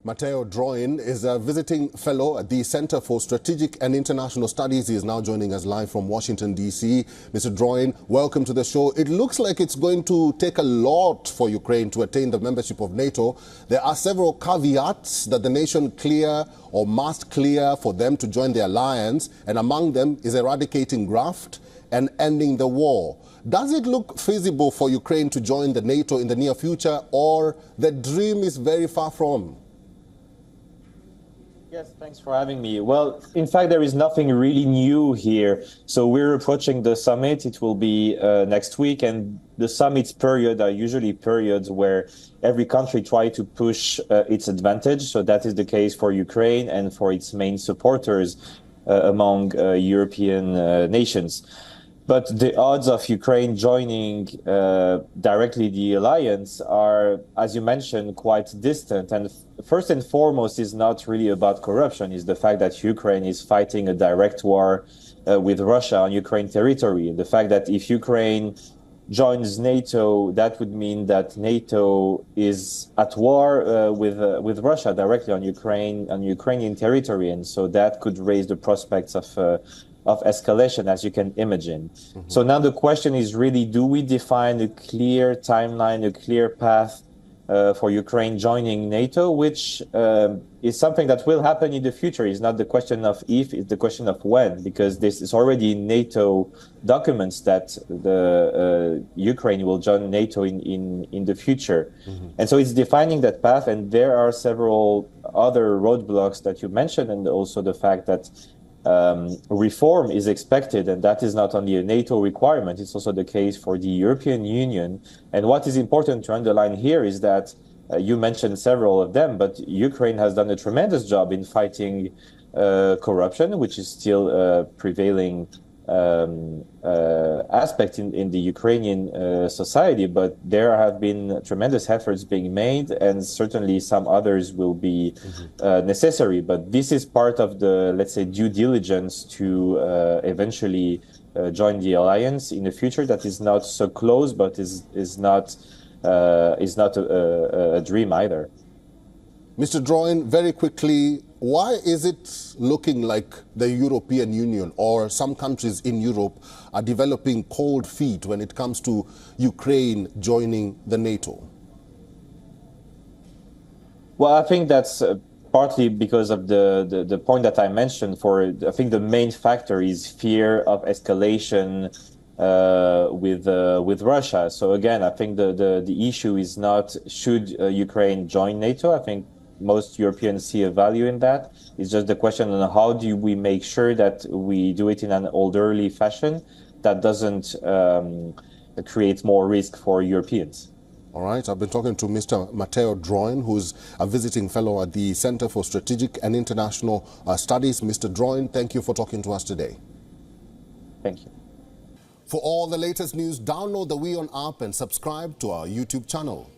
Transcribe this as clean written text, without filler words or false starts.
Matteo Droin is a visiting fellow at the Center for Strategic and International Studies. He is now joining us live from Washington, D.C. Mr. Droin, welcome to the show. It looks like it's going to take a lot for Ukraine to attain the membership of NATO. There are several caveats that the nation clear or must clear for them to join the alliance, and among them is eradicating graft and ending the war. Does it look feasible for Ukraine to join the NATO in the near future, or the dream is very far from? Yes, thanks for having me. Well, in fact, there is nothing really new here. So we're approaching the summit. It will be next week. And the summits period are usually periods where every country tries to push its advantage. So that is the case for Ukraine and for its main supporters among European nations. But the odds of Ukraine joining directly the alliance are, as you mentioned, quite distant. And first and foremost is not really about corruption, is the fact that Ukraine is fighting a direct war with Russia on Ukraine territory. And the fact that if Ukraine joins NATO, that would mean that NATO is at war with Russia directly on Ukrainian territory. And so that could raise the prospects of escalation, as you can imagine. Mm-hmm. So now the question is really, do we define a clear timeline, a clear path for Ukraine joining NATO, which is something that will happen in the future. It's not the question of if, it's the question of when, because this is already in NATO documents that the Ukraine will join NATO in the future. Mm-hmm. And so it's defining that path, and there are several other roadblocks that you mentioned, and also the fact that reform is expected, and that is not only a NATO requirement, it's also the case for the European Union. And what is important to underline here is that you mentioned several of them, but Ukraine has done a tremendous job in fighting corruption, which is still a prevailing aspect in the Ukrainian society, but there have been tremendous efforts being made, and certainly some others will be necessary. But this is part of the, let's say, due diligence to eventually join the alliance in the future. That is not so close, but is not a dream either. Mr. Droin, very quickly, why is it looking like the European Union or some countries in Europe are developing cold feet when it comes to Ukraine joining the NATO? Well, I think that's partly because of the point that I mentioned. I think the main factor is fear of escalation with Russia. So again, I think the issue is not should Ukraine join NATO. I think most Europeans see a value in that. It's just the question on how do we make sure that we do it in an orderly fashion that doesn't create more risk for Europeans. All right. I've been talking to Mr. Matteo Droin, who's a visiting fellow at the Center for Strategic and International Studies. Mr. Droin, thank you for talking to us today. Thank you. For all the latest news, download the WION app and subscribe to our YouTube channel.